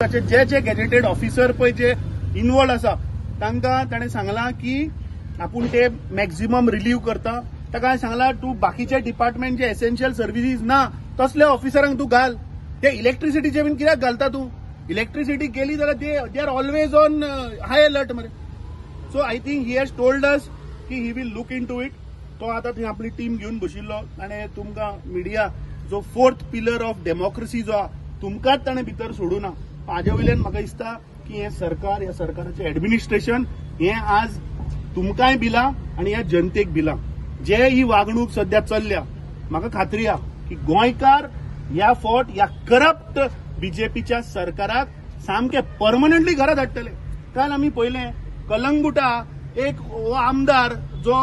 जे जे gazetted officer पळय जे इन्वॉल्व आसा तांकां ताणें सांगलां की आपूण ते मॅक्झिमम रिलीव करता. ताका सांगलां तूं बाकीचे डिपार्टमेंट जे एसेन्शियल सर्विसीस ना तसल्या ऑफिसरांक तूं घाल. ते इलेक्ट्रिसिटीचे बीन कित्याक घालता तूं? इलेक्ट्रिसिटी गेली जाल्यार they are always on high alert मरे. So I think he has told us की he will look into it. तो आतां थंय आपली टीम घेवन बशिल्लो आनी तुमकां मिडिया जो फोर्थ पिलर ऑफ डेमोक्रेसी जो आहा तुमकांच ताणें भितर सोडूना. हाजे वयल्यान म्हाका दिसता की हें सरकार ह्या सरकाराचें एडमिनिस्ट्रेशन हें आज तुमकांय भिला आनी ह्या जनतेक भिला. जे ही वागणूक सध्या चल्ल्या म्हाका खात्री आहा की गोंयकार ह्या फावट ह्या करप्ट बीजेपीच्या सरकाराक सामके परमनंटली घरा धाडटले. काल आमी पळयलें कलंगुटा एक आमदार जो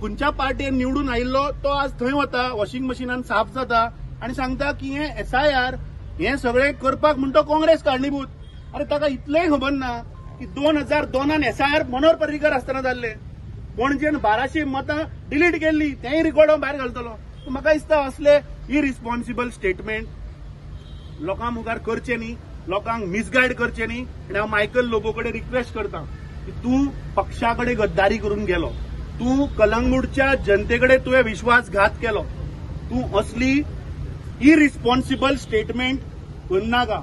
खंयच्या पार्टीन निवडून आयिल्लो तो आज थंय वता वॉशिंग मशिनान साफ जाता आनी सांगता की हे SIR हे सगळे करपाक म्हणटा काँग्रेस कारणीभूत. अरे ताका इतलेंय खबर ना की 2002 SIR मनोहर पर्रीकर आसतना जाल्ले. पणजेन 1200 मतां डिलीट केल्ली तेंय रिकॉर्ड भायर घालतलो. म्हाका दिसता असले इरिस्पॉन्सिबल स्टेटमेंट लोकां मुखार करचे न्ही, लोकांक मिसगायड करचे न्ही. आनी हांव मायकल लोबो कडेन रिक्वेस्ट करता की तूं पक्षा कडेन गद्दारी करून गेलो, तूं कलंगूटच्या जनतेकडे तुवें विश्वासघात केलो, तूं असली इरिस्पॉन्सिबल स्टेटमेंट करनाका.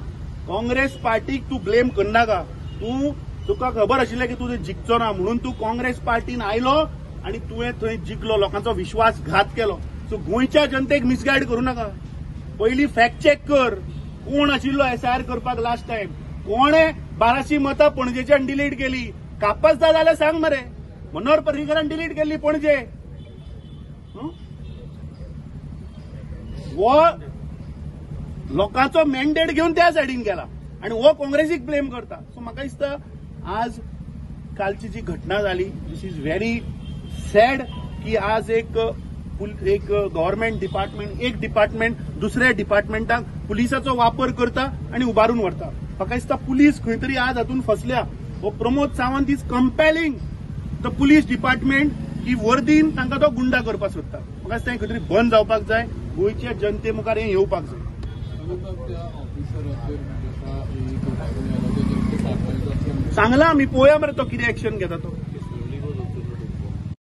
काँग्रेस पार्टीक तूं ब्लेम करनाका. तुका खबर आशिल्लें की तुजें जिखचो ना म्हणून तूं काँग्रेस पार्टीन आयलो आनी तुवें थंय जिखलो, लोकांचो विश्वासघात केलो. सो गोंयच्या जनतेक मिसगायड करूं नाका. पयलीं फॅक्ट चेक कर कोण आशिल्लो SIR करपाक लास्ट टायम. कोणे 1200 मतां पणजेच्यान डिलीट केली. कापासदा जाल्यार सांग मरे. मनोहर पर्रीकरान डिलीट केल्ली पणजे. वो लोकांचो मॅन्डेट घेवन त्या सायडीन गेला आनी हो काँग्रेसीक ब्लेम करता. सो म्हाका दिसता आज कालची जी घटना जाली दिस इज व्हेरी सॅड की आज एक गव्हर्नमेंट डिपार्टमेंट एक डिपार्टमेंट दुसऱ्या डिपार्टमेंटाक पुलिसाचो वापर करता आनी उबारून व्हरता. म्हाका दिसता पुलीस खंय तरी आज हातून फसल्या. हो Pramod Sawant is compelling the police department की वर्दीन तांकां तो गुंडा करपाक सोदता. म्हाका दिसता हें खंय तरी बंद जावपाक जाय. गोंयच्या जनते मुखार हें येवपाक जाय. सांगला आमी पळोवया मरे तो कितें एक्शन घेता तो.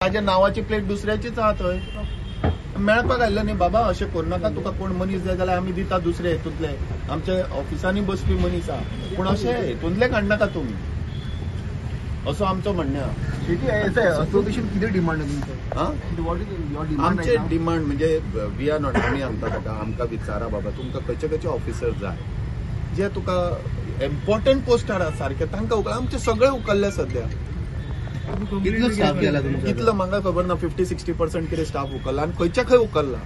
ताज्या नावाची प्लेट दुसऱ्याचीच आहा थंय. मेळपाक आयल्लो न्ही बाबा अशें करूनाका. तुका कोण मनीस जाय जाल्यार आमी दिता दुसरे हेतूंतले. आमच्या ऑफिसांनी बसपी मनीस आहा पूण अशें हेतूंतले काडनाका तुमी असो आमचो म्हणणें आहा. असोसिएशन कितें डिमांड तुमचो? आमचे डिमांड म्हणजे वी आर नॉट आमी सांगता ताका आमकां विचारा बाबा तुमकां खंयचे ऑफिसर जाय जे तुका इम्पॉर्टंट पोस्टार आसा सारखे तांकां उखल. आमचे सगळे उखल्ले सध्या. कितलो स्टाफ गेला तुमचो? कितलो म्हाका खबर ना. 50-60% कितें स्टाफ उखल्ला आनी खंयच्या खंय उखल्ला.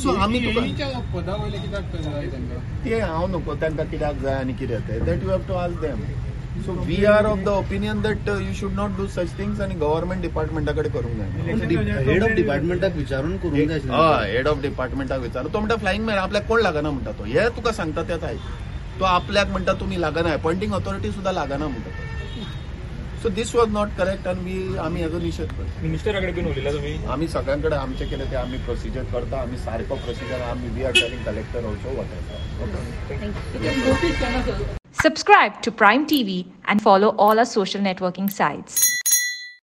सो आमी पदा वयले कित्याक जाय तांकां ते हांव नको तांकां कित्याक जाय आनी कितें तें that you have to ask them. So we are of the opinion that you should not do such things आनी गव्हर्नमेंट डिपार्टमेंटा कडेन करूंक जाय. हेड ऑफ डिपार्टमेंटाक विचारून करूंक जाय. हय हेड ऑफ डिपार्टमेंटाक विचार. तो म्हणटा फ्लायींग मॅन आपल्याक कोण लागना म्हणटा तो. हे तुका सांगता तेच आयक. तो आपल्याक म्हणटा तुमी लागना. अपॉइंटिंग ऑथॉरिटी सुद्धा लागना म्हणटा तो. So this was not correct आनी आमी हेजो निशेध करता. मिनिस्टरा कडेन बीन उलयला तुमी? आमी सगळ्यांकडे आमचे कितें ते आमी प्रोसिजर करता. आमी सारको प्रोसिजर आमी we are telling collector also what. Subscribe to Prime TV and follow all our social networking sites.